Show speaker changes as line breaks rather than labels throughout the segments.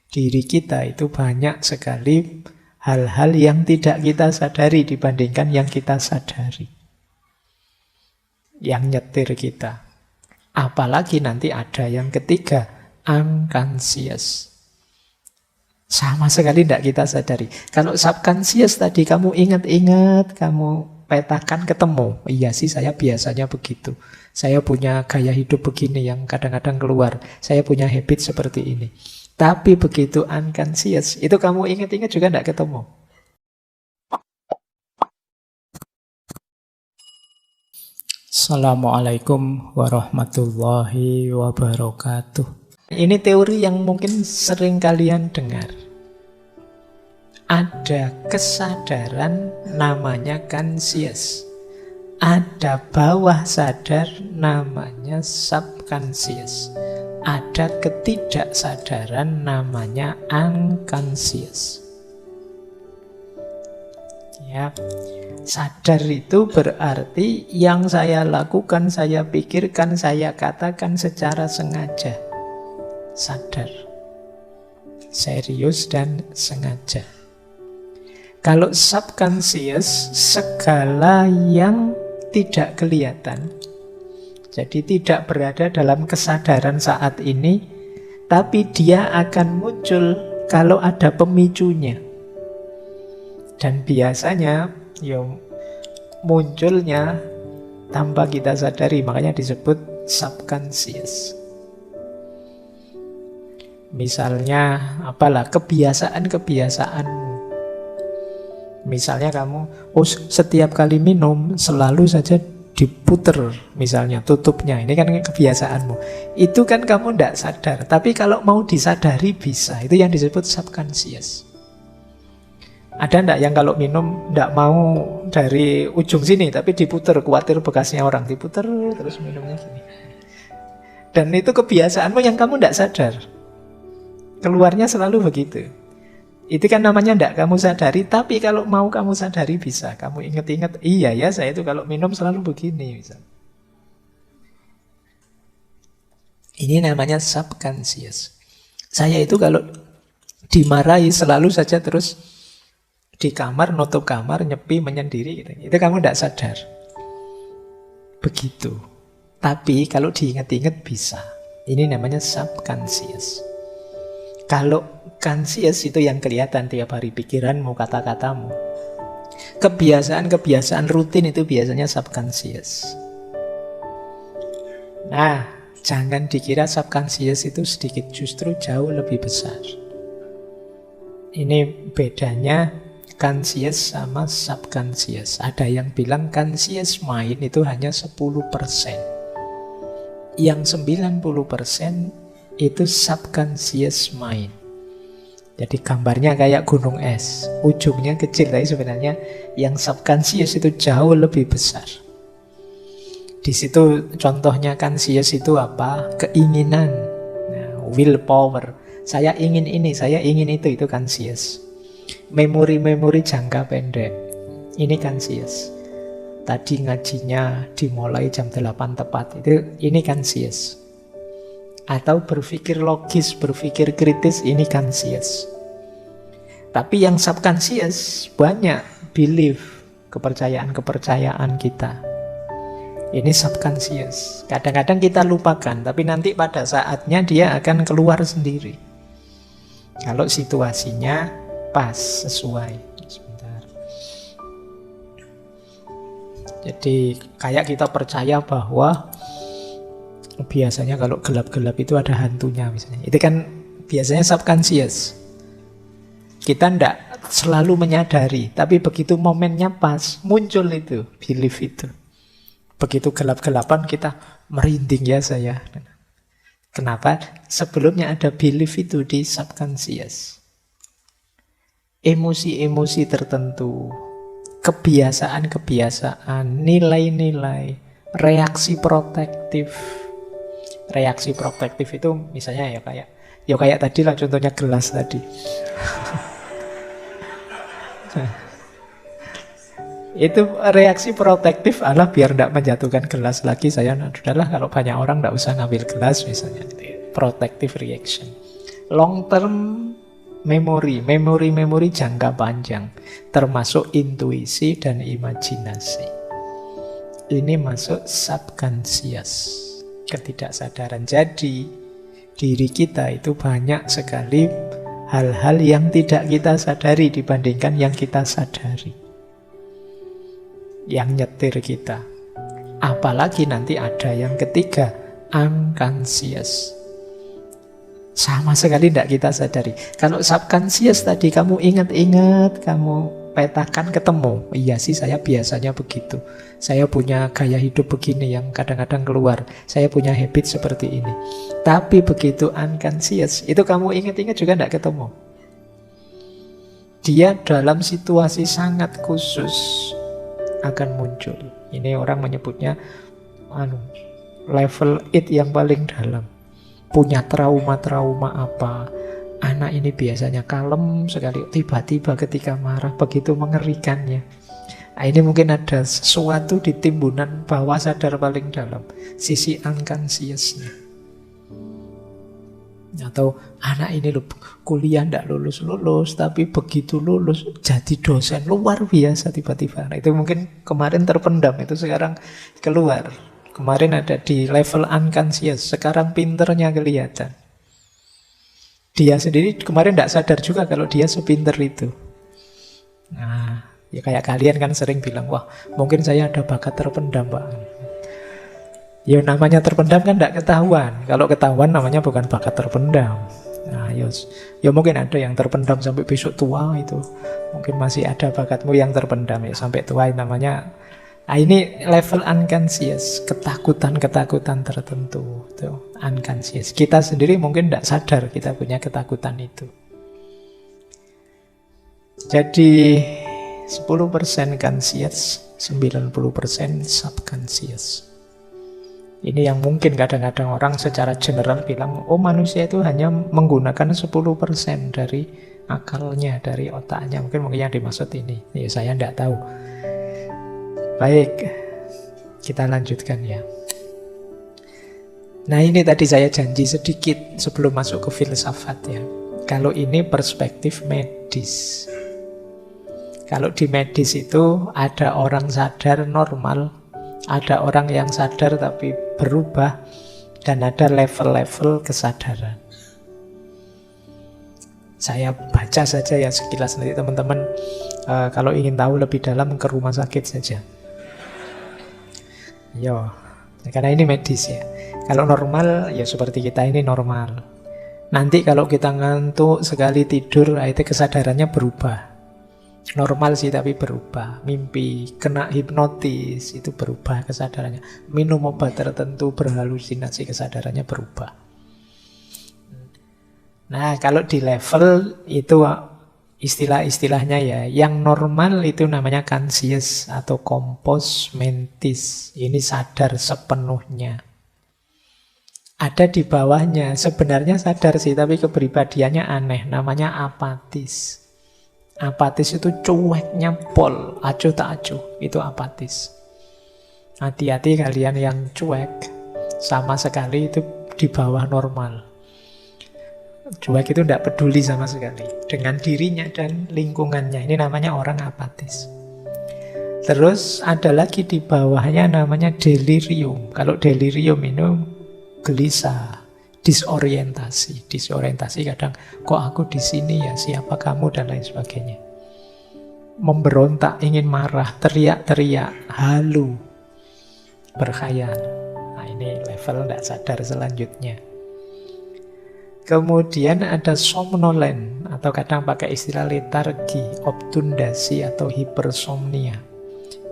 Diri kita itu banyak sekali hal-hal yang tidak kita sadari dibandingkan yang kita sadari. Yang nyetir kita. Apalagi nanti ada yang ketiga, unconscious. Sama sekali tidak kita sadari. Kalau subconscious tadi kamu ingat-ingat, kamu petakan ketemu. Iya sih, saya biasanya begitu. Saya punya gaya hidup begini yang kadang-kadang keluar. Saya punya habit seperti ini. Tapi begitu unconscious, itu kamu ingat-ingat juga tidak ketemu. Assalamualaikum warahmatullahi wabarakatuh. Ini teori yang mungkin sering kalian dengar. Ada kesadaran namanya conscious. Ada bawah sadar namanya subconscious. Ada ketidaksadaran namanya unconscious. Ya, sadar itu berarti yang saya lakukan, saya pikirkan, saya katakan secara sengaja. Sadar, serius dan sengaja. Kalau subconscious, segala yang tidak kelihatan, jadi tidak berada dalam kesadaran saat ini, tapi dia akan muncul kalau ada pemicunya. Dan biasanya munculnya tanpa kita sadari, makanya disebut subconscious. Misalnya apalah, kebiasaan-kebiasaanmu. Misalnya kamu setiap kali minum selalu saja diputer, misalnya tutupnya. Ini kan kebiasaanmu. Itu kan kamu tidak sadar. Tapi kalau mau disadari bisa. Itu yang disebut subconscious. Ada enggak yang kalau minum enggak mau dari ujung sini, tapi diputer, khawatir bekasnya orang, diputer terus minumnya gini. Dan itu kebiasaanmu yang kamu enggak sadar. Keluarnya selalu begitu. Itu kan namanya enggak kamu sadari, tapi kalau mau kamu sadari bisa. Kamu ingat-ingat, iya ya saya itu kalau minum selalu begini. Misal. Ini namanya subconscious. Saya itu kalau dimarahi selalu saja terus di kamar, nutup kamar, nyepi, menyendiri gitu. Itu kamu tidak sadar. Begitu. Tapi kalau diingat-ingat bisa. Ini namanya subconscious. Kalau conscious itu yang kelihatan tiap hari, pikiranmu, kata-katamu. Kebiasaan-kebiasaan rutin itu biasanya subconscious. Nah, jangan dikira subconscious itu sedikit, justru jauh lebih besar. Ini bedanya conscious sama subconscious. Ada yang bilang conscious mind itu hanya 10%. Yang 90% itu subconscious mind. Jadi gambarnya kayak gunung es. Ujungnya kecil, tapi sebenarnya yang subconscious itu jauh lebih besar. Di situ contohnya conscious itu apa? Keinginan. Nah, willpower. Saya ingin ini, saya ingin itu conscious. Memori-memori jangka pendek. Ini conscious. Tadi ngajinya dimulai jam 8 tepat. Ini conscious. Atau berpikir logis, berpikir kritis, ini conscious. Tapi yang subconscious banyak belief, kepercayaan-kepercayaan kita. Ini subconscious. Kadang-kadang kita lupakan, tapi nanti pada saatnya dia akan keluar sendiri. Kalau situasinya pas, sesuai. Sebentar. Jadi kayak kita percaya bahwa biasanya kalau gelap-gelap itu ada hantunya misalnya. Itu kan biasanya subconscious. Kita tidak selalu menyadari, tapi begitu momennya pas, muncul itu, belief itu. Begitu gelap-gelapan kita merinding ya saya. Kenapa? Sebelumnya ada belief itu di subconscious. Emosi-emosi tertentu, kebiasaan-kebiasaan, nilai-nilai, reaksi protektif. Reaksi protektif itu misalnya ya kayak tadi lah contohnya gelas tadi. Itu reaksi protektif adalah biar tidak menjatuhkan gelas lagi. Sudahlah kalau banyak orang tidak usah ngambil gelas misalnya. Protective reaction. Long term memori jangka panjang, termasuk intuisi dan imajinasi. Ini masuk subconscious, ketidaksadaran. Jadi diri kita itu banyak sekali hal-hal yang tidak kita sadari dibandingkan yang kita sadari, yang nyetir kita. Apalagi nanti ada yang ketiga, unconscious. Sama sekali tidak kita sadari. Kalau subconscious tadi kamu ingat-ingat, kamu petakan, ketemu. Iya sih, saya biasanya begitu. Saya punya gaya hidup begini yang kadang-kadang keluar. Saya punya habit seperti ini. Tapi begitu unconscious, itu kamu ingat-ingat juga tidak ketemu. Dia dalam situasi sangat khusus akan muncul. Ini orang menyebutnya level 8 yang paling dalam. Punya trauma-trauma apa. Anak ini biasanya kalem sekali, tiba-tiba ketika marah begitu mengerikannya. Nah, ini mungkin ada sesuatu di timbunan bawah sadar paling dalam, sisi unconsciousnya. Atau anak ini loh, kuliah tidak lulus-lulus, tapi begitu lulus jadi dosen luar biasa tiba-tiba. Nah, itu mungkin kemarin terpendam, itu sekarang keluar. Kemarin ada di level unconscious, sekarang pinternya kelihatan. Dia sendiri kemarin tidak sadar juga kalau dia sepinter itu. Nah, ya kayak kalian kan sering bilang, wah mungkin saya ada bakat terpendam, Pak. Ya namanya terpendam kan tidak ketahuan. Kalau ketahuan namanya bukan bakat terpendam. Nah, ya mungkin ada yang terpendam sampai besok tua itu. Mungkin masih ada bakatmu yang terpendam ya sampai tua, namanya. Nah, ini level unconscious, ketakutan-ketakutan tertentu, itu unconscious. Kita sendiri mungkin tidak sadar kita punya ketakutan itu. Jadi 10% conscious, 90% subconscious. Ini yang mungkin kadang-kadang orang secara general bilang, oh manusia itu hanya menggunakan 10% dari akalnya, dari otaknya. Mungkin yang dimaksud ini. Ya saya tidak tahu. Baik, kita lanjutkan ya. Nah ini tadi saya janji sedikit sebelum masuk ke filsafat ya. Kalau ini perspektif medis. Kalau di medis itu ada orang sadar normal, ada orang yang sadar tapi berubah, dan ada level-level kesadaran. Saya baca saja ya sekilas, nanti teman-teman kalau ingin tahu lebih dalam ke rumah sakit saja. Yo, karena ini medis ya. Kalau normal ya seperti kita ini normal. Nanti kalau kita ngantuk sekali tidur, itu kesadarannya berubah. Normal sih tapi berubah. Mimpi, kena hipnotis, itu berubah kesadarannya. Minum obat tertentu berhalusinasi, kesadarannya berubah. Nah kalau di level itu istilah-istilahnya ya, yang normal itu namanya conscious atau compos mentis. Ini sadar sepenuhnya. Ada di bawahnya, sebenarnya sadar sih, tapi kepribadiannya aneh, namanya apatis. Apatis itu cueknya pol, acuh tak acuh, itu apatis. Hati-hati kalian yang cuek, sama sekali itu di bawah normal. Cuek itu tidak peduli sama sekali dengan dirinya dan lingkungannya. Ini namanya orang apatis. Terus ada lagi di bawahnya namanya delirium. Kalau delirium itu gelisah, disorientasi. Disorientasi kadang, kok aku di sini ya, siapa kamu dan lain sebagainya. Memberontak, ingin marah, teriak-teriak, halu, berkhayal. Nah ini level tidak sadar selanjutnya. Kemudian ada somnolen, atau kadang pakai istilah letargi, obtundasi atau hipersomnia.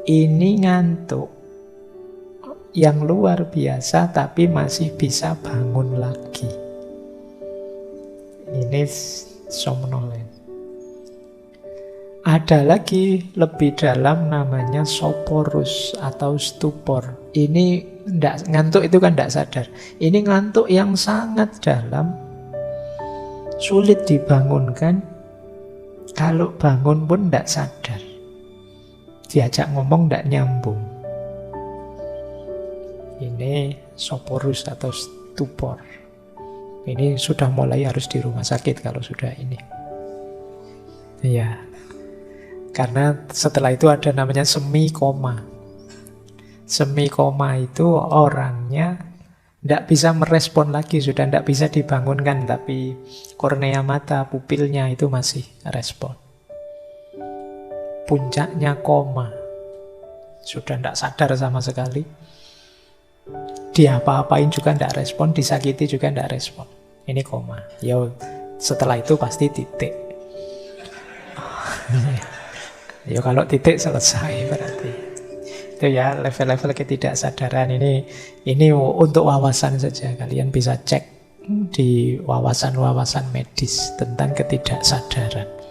Ini ngantuk yang luar biasa tapi masih bisa bangun lagi. Ini somnolen. Ada lagi lebih dalam namanya soporus atau stupor. Ini ngantuk itu kan tidak sadar. Ini ngantuk yang sangat dalam, sulit dibangunkan. Kalau bangun pun tidak sadar. Diajak ngomong tidak nyambung. Ini soporus atau stupor. Ini sudah mulai harus di rumah sakit kalau sudah ini. Iya. Karena setelah itu ada namanya semi koma. Semi koma itu orangnya tidak bisa merespon lagi, sudah tidak bisa dibangunkan, tapi kornea mata, pupilnya itu masih respon. Puncaknya koma, sudah tidak sadar sama sekali. Dia apa-apain juga tidak respon, disakiti juga tidak respon. Ini koma. Ya, setelah itu pasti titik. Ya kalau titik selesai berarti. Itu ya level-level ketidaksadaran ini untuk wawasan saja. Kalian bisa cek di wawasan-wawasan medis tentang ketidaksadaran.